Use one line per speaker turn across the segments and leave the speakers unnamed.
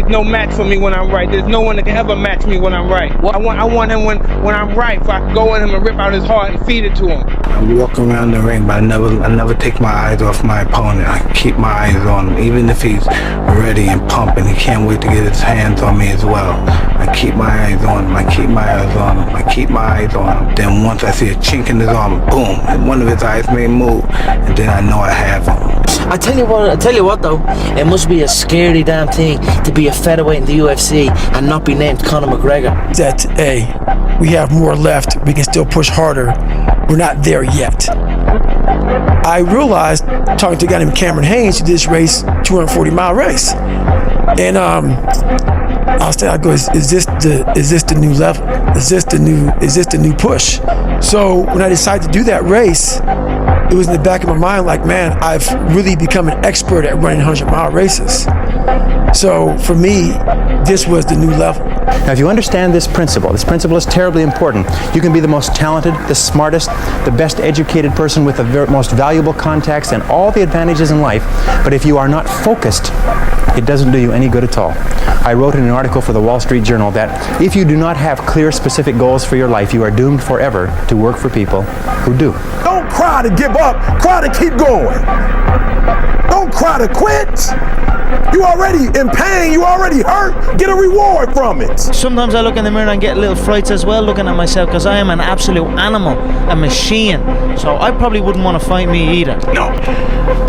no match for me when I'm right. There's no one that can ever match me when I'm right. I want him when I'm right, so I can go in him and rip out his heart and feed it to him.
I walk around the ring, but I never take my eyes off my opponent. I keep my eyes on him, even if he's ready and pumping. He can't wait to get his hands on me as well. I keep my eyes on him. I keep my eyes on him. I keep my eyes on him. Then once I see a chink in his arm, boom, and one of his eyes may move, and then I know I have him.
I tell you what though, it must be a scary damn thing to be a featherweight in the UFC and not be named Conor McGregor.
That, hey, we have more left, we can still push harder. We're not there yet. I realized, talking to a guy named Cameron Haynes, who did this race, 240-mile race. And I go, is this the new level? Is this the new push? So when I decided to do that race, it was in the back of my mind like, man, I've really become an expert at running 100-mile races. So for me, this was the new level.
Now, if you understand this principle is terribly important. You can be the most talented, the smartest, the best educated person with the most valuable contacts and all the advantages in life, but if you are not focused, it doesn't do you any good at all. I wrote in an article for the Wall Street Journal that if you do not have clear, specific goals for your life, you are doomed forever to work for people who do.
Don't cry to give up, cry to keep going. Don't cry to quit. You already in pain, you already hurt, get a reward from it.
Sometimes I look in the mirror and get little frights as well looking at myself because I am an absolute animal, a machine. So I probably wouldn't want to fight me either.
No,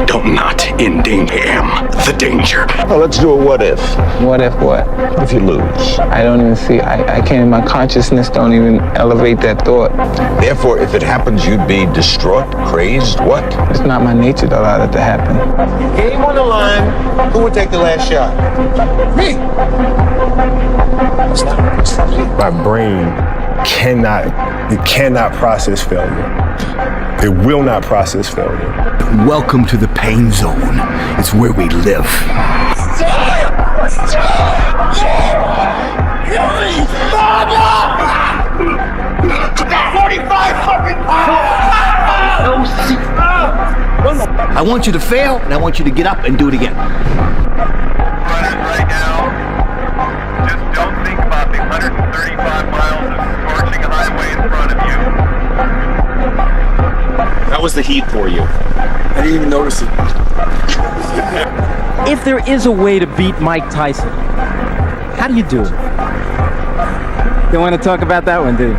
don't not endanger him. The danger.
Well, let's do a what if.
What if what?
If you lose.
I don't even see, I can't, my consciousness don't even elevate that thought.
Therefore, if it happens, you'd be distraught, crazed, what?
It's not my nature to allow that to happen.
Game on the line, who would take the last shot? Me.
My brain cannot process failure. It will not process failure.
Welcome to the pain zone. It's where we live. I want you to fail, and I want you to get up and do it again.
Right now, just don't think about the 135 miles of scorching highway in front of you.
That was the heat for you.
I didn't even notice it.
If there is a way to beat Mike Tyson, how do you do it? Don't want to talk about that one, do you?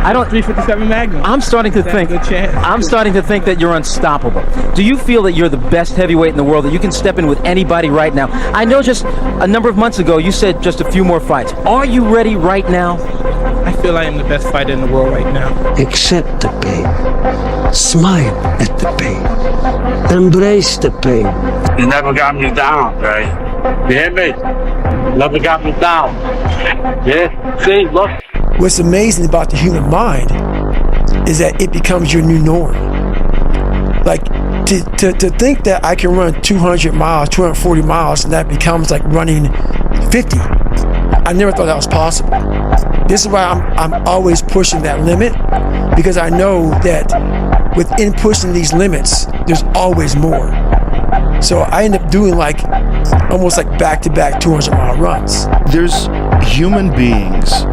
I don't.
357 Magnum.
I'm starting to think that you're unstoppable. Do you feel that you're the best heavyweight in the world, that you can step in with anybody right now? I know just a number of months ago you said just a few more fights. Are you ready right now?
I feel I am the best fighter in the world right now.
Accept the pain. Smile at the pain. Embrace the pain.
You never got me down, right? You hear me? Never got me down. Yeah? See, look.
What's amazing about the human mind is that it becomes your new norm. Like, to think that I can run 200 miles, 240 miles, and that becomes like running 50. I never thought that was possible. This is why I'm always pushing that limit, because I know that within pushing these limits, there's always more. So I end up doing like almost like back-to-back 200-mile runs.
There's human beings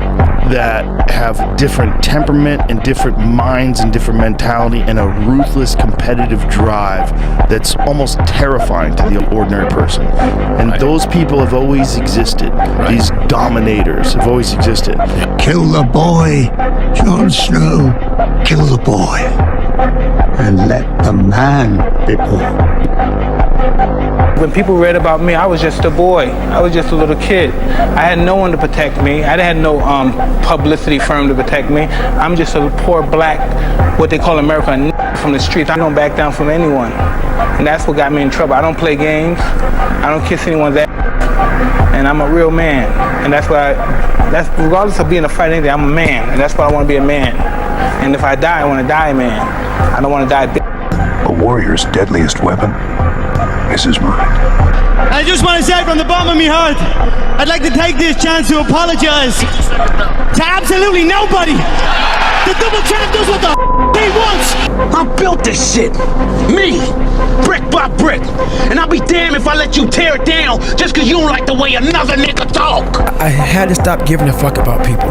that have different temperament and different minds and different mentality and a ruthless competitive drive that's almost terrifying to the ordinary person. And those people have always existed. These dominators have always existed.
Kill the boy, Jon Snow. Kill the boy. And let the man be born.
When people read about me, I was just a boy. I was just a little kid. I had no one to protect me. I had no publicity firm to protect me. I'm just a poor black, what they call American from the streets. I don't back down from anyone. And that's what got me in trouble. I don't play games. I don't kiss anyone's ass. And I'm a real man. And that's regardless of being a fighter, I'm a man. And that's why I want to be a man. And if I die, I want to die a man. I don't want to die a bitch.
A warrior's deadliest weapon
This is mine.
I just want to say from the bottom of my heart, I'd like to take this chance to apologize to absolutely nobody. The double champ does what the he wants.
I built this shit. Me. Brick by brick. And I'll be damned if I let you tear it down just because you don't like the way another nigga talk.
I had to stop giving a fuck about people.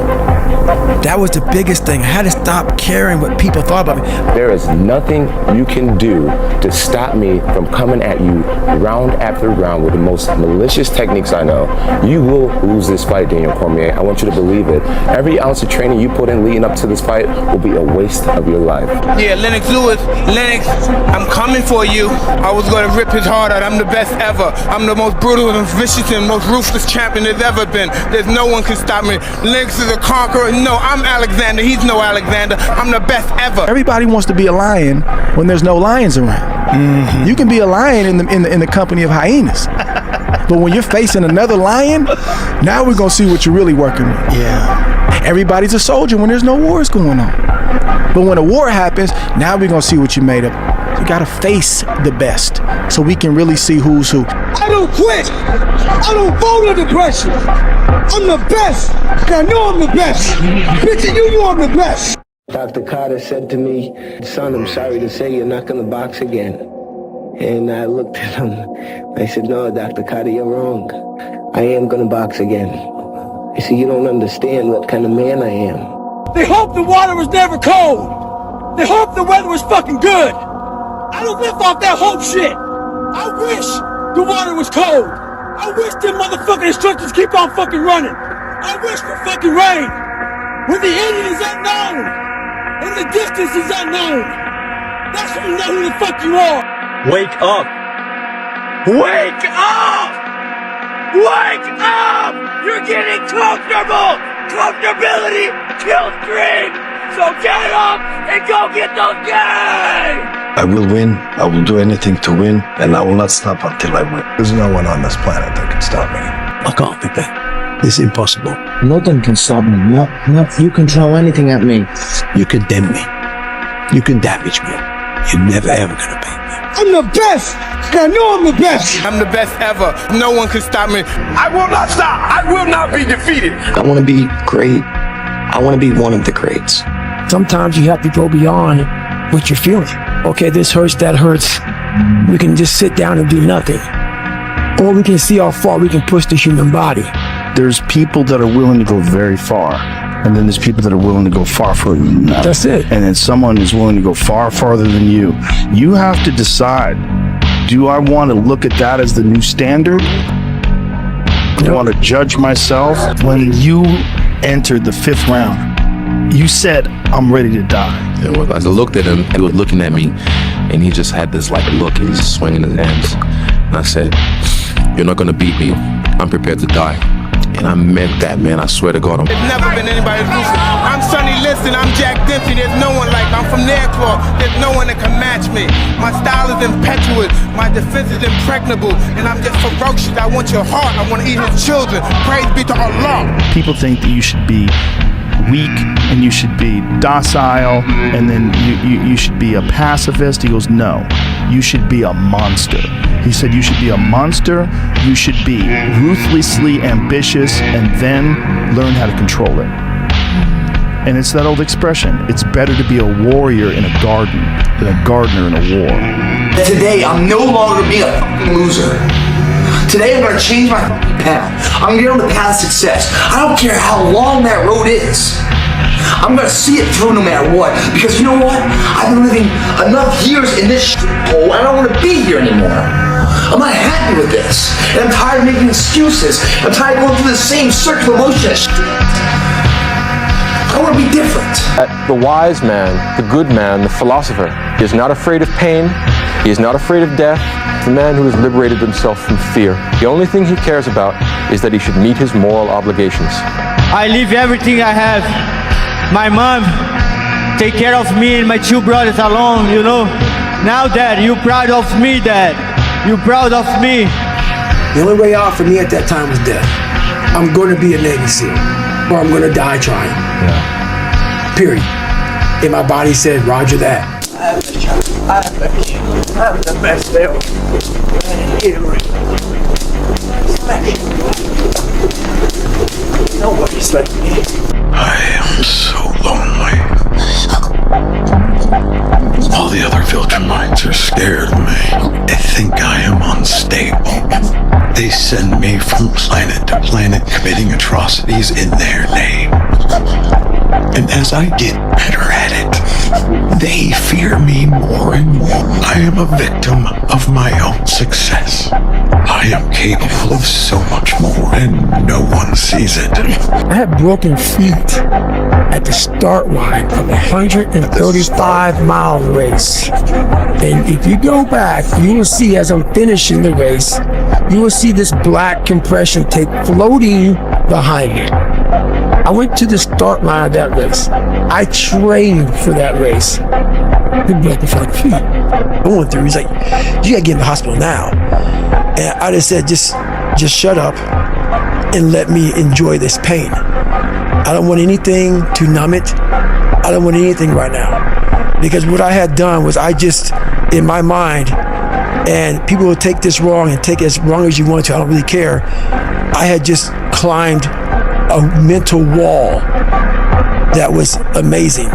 That was the biggest thing. I had to stop caring what people thought about me.
There is nothing you can do to stop me from coming at you round after round with the most malicious techniques I know. You will lose this fight, Daniel Cormier. I want you to believe it. Every ounce of training you put in leading up to this fight will be a waste of your life.
Yeah, Lennox Lewis. Lennox, I'm coming for you. I was going to rip his heart out. I'm the best ever. I'm the most brutal and vicious and most ruthless champion there's ever been. There's no one can stop me. Lennox is a conqueror. No, I'm Alexander. He's no Alexander. I'm the best ever.
Everybody wants to be a lion when there's no lions around. You can be a lion in the company of hyenas. But when you're facing another lion, now we're going to see what you're really working with. Yeah. Everybody's a soldier when there's no wars going on. But when a war happens, now we're going to see what you made of. You got to face the best so we can really see who's who.
I don't quit. I don't fold under pressure. I'm the best. I know I'm the best. Bitch, you know I'm the best.
Dr. Carter said to me, son, I'm sorry to say you're not going to box again. And I looked at him. I said, no, Dr. Carter, you're wrong. I am going to box again. I said, you don't understand what kind of man I am.
They hope the water was never cold. They hope the weather was fucking good. I don't live off that hope shit. I wish the water was cold. I wish them motherfucking instructors keep on fucking running. I wish for fucking rain. When the end is unknown and the distance is unknown, that's when you know who the fuck you are.
Wake up! Wake up! Wake up! You're getting comfortable! Comfortability kills dream! So get up and go get those games!
I will win. I will do anything to win, and I will not stop until I win. There's no one on this planet that can stop me. I can't do that. It's impossible.
Nothing can stop me. No, you can throw anything at me.
You can dent me. You can damage me. You're never ever gonna beat me.
I'm the best. I know I'm the best.
I'm the best ever. No one can stop me.
I will not stop. I will not be defeated.
I want to be great. I want to be one of the greats.
Sometimes you have to go beyond what you're feeling. Okay, this hurts, that hurts. We can just sit down and do nothing. Or we can see how far we can push the human body.
There's people that are willing to go very far. And then there's people that are willing to go far further than that.
That's it.
And then someone is willing to go far farther than you. You have to decide, do I want to look at that as the new standard? Do I want to judge myself? When you entered the 5th round, you said, I'm ready to die.
Yeah, well, I looked at him, he was looking at me, and he just had this like look, and he's swinging his hands. And I said, you're not going to beat me. I'm prepared to die. And I meant that, man. I swear to God.
There's never been anybody's ruthless. I'm Sonny Liston. I'm Jack Dempsey. There's no one like me. I'm from Nairclaw. There's no one that can match me. My style is impetuous. My defense is impregnable. And I'm just ferocious. I want your heart. I want to eat his children. Praise be to Allah.
People think that you should be weak and you should be docile and then you should be a pacifist. He goes, no, you should be a monster. He said you should be a monster, you should be ruthlessly ambitious and then learn how to control it. And it's that old expression, it's better to be a warrior in a garden than a gardener in a war.
Today, I'm no longer being a fucking loser. Today, I'm gonna change my fucking path. I'm gonna get on the path of success. I don't care how long that road is. I'm gonna see it through no matter what. Because you know what? I've been living enough years in this hole. I don't wanna be here anymore. I'm not happy with this. And I'm tired of making excuses. I'm tired of going through the same circular motion of shit. I want to be different.
The wise man, the good man, the philosopher, he is not afraid of pain. He is not afraid of death. The man who has liberated himself from fear. The only thing he cares about is that he should meet his moral obligations.
I leave everything I have. My mom take care of me and my 2 brothers alone, you know. Now, Dad, you proud of me, Dad. You proud of me.
The only way out for me at that time was death. I'm going to be a Navy SEAL, or I'm going to die trying. Yeah. Period. And my body said, Roger that. I'm the best there. Nobody's like me.
I am so lonely. All the other Viltrumites are scared of me. They think I am unstable. They send me from planet to planet committing atrocities in their name. And as I get better at it, they fear me more and more. I am a victim of my own success. I am capable of so much more, and no one sees it.
I had broken feet at the start line of a 135-mile race. And if you go back, you will see as I'm finishing the race, you will see this black compression tape floating behind me. I went to the start line of that race. I trained for that race. He broke me fucking feet. Going through, he's like, you gotta get in the hospital now. And I just said, just shut up and let me enjoy this pain. I don't want anything to numb it. I don't want anything right now. Because what I had done was I just, in my mind, and people will take this wrong and take it as wrong as you want to, I don't really care. I had just climbed a mental wall that was amazing.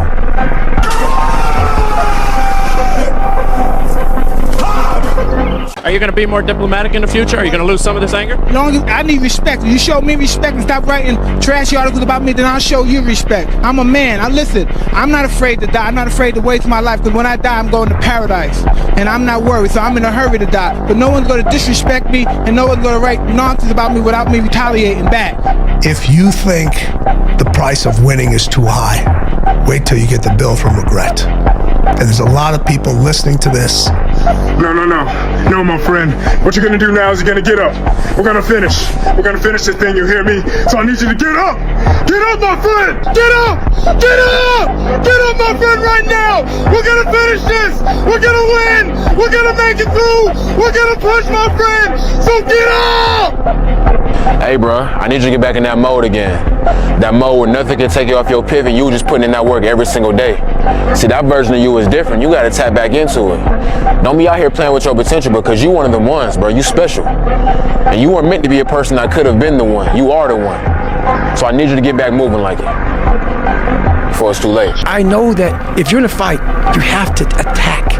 Are you going to be more diplomatic in the future? Are you going to lose some of this anger?
Long as I need respect. When you show me respect and stop writing trashy articles about me, then I'll show you respect. I'm a man. Listen, I'm not afraid to die. I'm not afraid to waste my life, because when I die, I'm going to paradise. And I'm not worried, so I'm in a hurry to die. But no one's going to disrespect me, and no one's going to write nonsense about me without me retaliating back.
If you think the price of winning is too high, wait till you get the bill from regret. And there's a lot of people listening to this.
No, my friend. What you're gonna do now is you're gonna get up. We're gonna finish. We're gonna finish this thing, you hear me? So I need you to get up! Get up, my friend! Get up! Get up! Get up, my friend, right now! We're gonna finish this! We're gonna win! We're gonna make it through! We're gonna push, my friend! So get up!
Hey, bro, I need you to get back in that mode again. That mode where nothing can take you off your pivot, you just putting in that work every single day. See, that version of you is different. You gotta tap back into it. Don't be out here playing with your potential, because you one of them ones, bro. You special. And you weren't meant to be a person that could have been the one. You are the one. So I need you to get back moving like it before it's too late.
I know that if you're in a fight, you have to attack.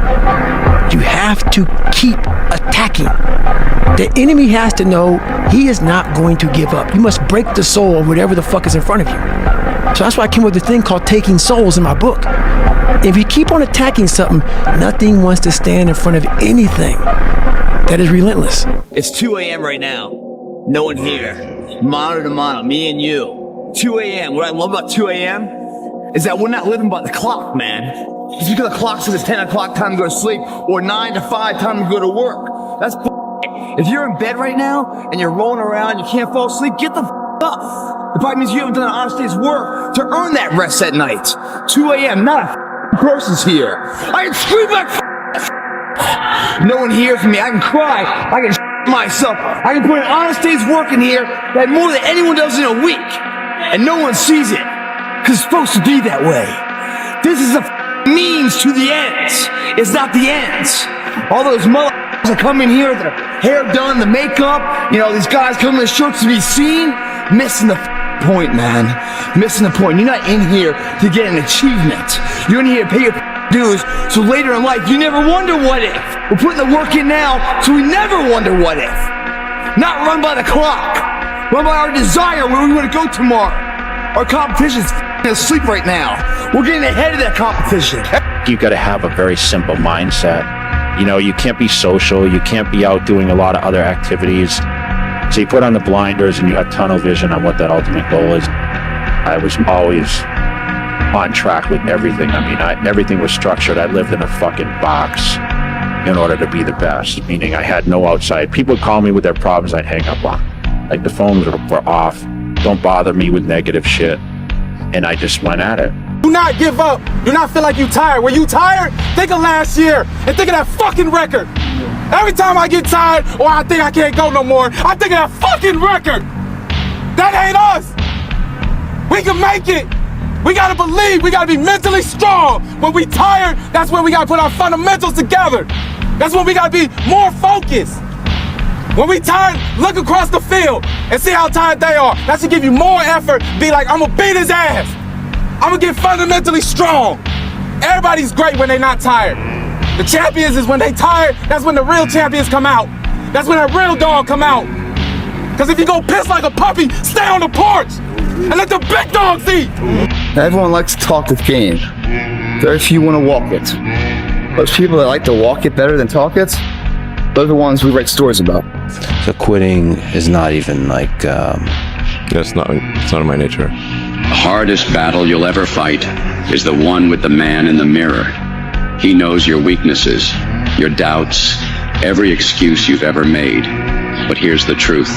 You have to keep attacking. The enemy has to know he is not going to give up. You must break the soul of whatever the fuck is in front of you. So that's why I came up with a thing called Taking Souls in my book. If you keep on attacking something, nothing wants to stand in front of anything. That is relentless.
It's 2 a.m. right now. No one here. Mano to mano, me and you. 2 a.m. What I love about 2 a.m. is that we're not living by the clock, man. Just because the clock says it's 10 o'clock time to go to sleep, or 9 to 5 time to go to work. That's If you're in bed right now and you're rolling around, you can't fall asleep, get the up. It probably means you haven't done an honest day's work to earn that rest at night. 2 a.m. Not a person's here. I can scream like no one hears me. I can cry. I can myself. I can put an honest day's work in here that more than anyone does in a week, and no one sees it because it's supposed to be that way. This is a means to the ends. It's not the ends. All those motherfuckers that come in here with their hair done, the makeup, these guys come in the shirts to be seen, missing the point, man. Missing the point. You're not in here to get an achievement. You're in here to pay your dues, so later in life you never wonder what if. We're putting the work in now, so we never wonder what if. Not run by the clock. Run by our desire, where we want to go tomorrow. Our competition's asleep right now. We're getting ahead of that competition.
You got to have a very simple mindset. You can't be social. You can't be out doing a lot of other activities. So you put on the blinders and you have tunnel vision on what that ultimate goal is. I was always on track with everything. Everything was structured. I lived in a fucking box in order to be the best, meaning I had no outside. People would call me with their problems, I'd hang up on. Like the phones were off. Don't bother me with negative shit. And I just went at it.
Do not give up. Do not feel like you're tired. When you tired, think of last year and think of that fucking record. Every time I get tired or I think I can't go no more, I think of that fucking record. That ain't us. We can make it. We gotta believe, we gotta be mentally strong. When we tired, that's when we gotta put our fundamentals together. That's when we gotta be more focused. When we tired, look across the field and see how tired they are. That should give you more effort. Be like, I'm gonna beat his ass. I'm gonna get fundamentally strong. Everybody's great when they're not tired. The champions is when they tired, that's when the real champions come out. That's when that real dog come out. Cause if you go piss like a puppy, stay on the porch and let the big dogs eat.
Everyone likes to talk the game. Very few want to walk it. Those people that like to walk it better than talk it, those are the ones we write stories about.
So quitting is not even like,
it's not in my nature.
The hardest battle you'll ever fight is the one with the man in the mirror. He knows your weaknesses, your doubts, every excuse you've ever made. But here's the truth.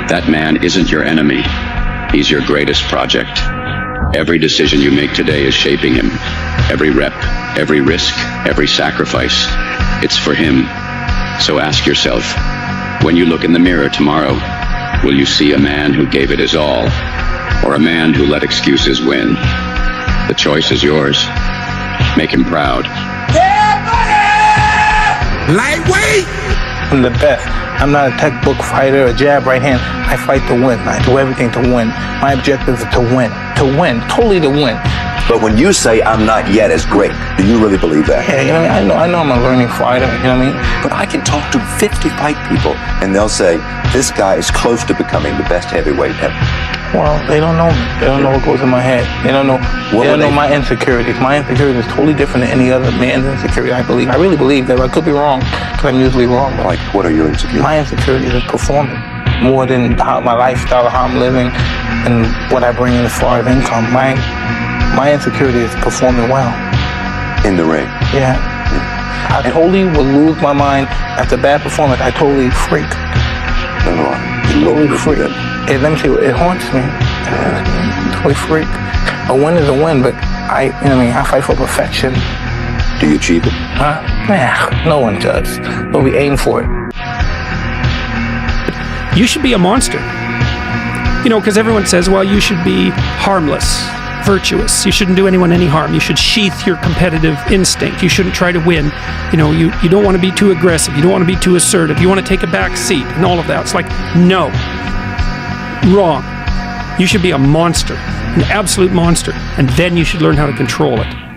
That man isn't your enemy. He's your greatest project. Every decision you make today is shaping him. Every rep, every risk, every sacrifice. It's for him. So ask yourself, when you look in the mirror tomorrow, will you see a man who gave it his all, or a man who let excuses win? The choice is yours. Make him proud.
Lightweight! I'm the best. I'm not a textbook fighter, a jab right hand. I fight to win. I do everything to win. My objective is to win. To win. Totally to win.
But when you say I'm not yet as great, do you really believe that?
Yeah, you know what I mean? I know I'm a learning fighter, you know what I mean?
But I can talk to 50 fight people, and they'll say, this guy is close to becoming the best heavyweight ever.
Well, they don't know me. They don't know what goes in my head. They don't know. They don't know my insecurities. My insecurity is totally different than any other man's insecurity. I believe. I really believe that. I could be wrong, because I'm usually wrong.
Like, what are your insecurities?
My insecurity is performing more than how my lifestyle, how I'm living, and what I bring in as far as income. My insecurity is performing well.
In the ring?
Yeah. I totally will lose my mind after bad performance. I totally freak. Totally freak. Let me see, it haunts me. Totally freak. A win is a win, but I fight for perfection.
Do you achieve it?
Huh? Nah, no one does. But we aim for it.
You should be a monster. You know, because everyone says, well, you should be harmless, virtuous. You shouldn't do anyone any harm. You should sheath your competitive instinct. You shouldn't try to win. You know, you don't want to be too aggressive. You don't want to be too assertive. You want to take a back seat and all of that. It's like, no. Wrong. You should be a monster, an absolute monster, and then you should learn how to control it.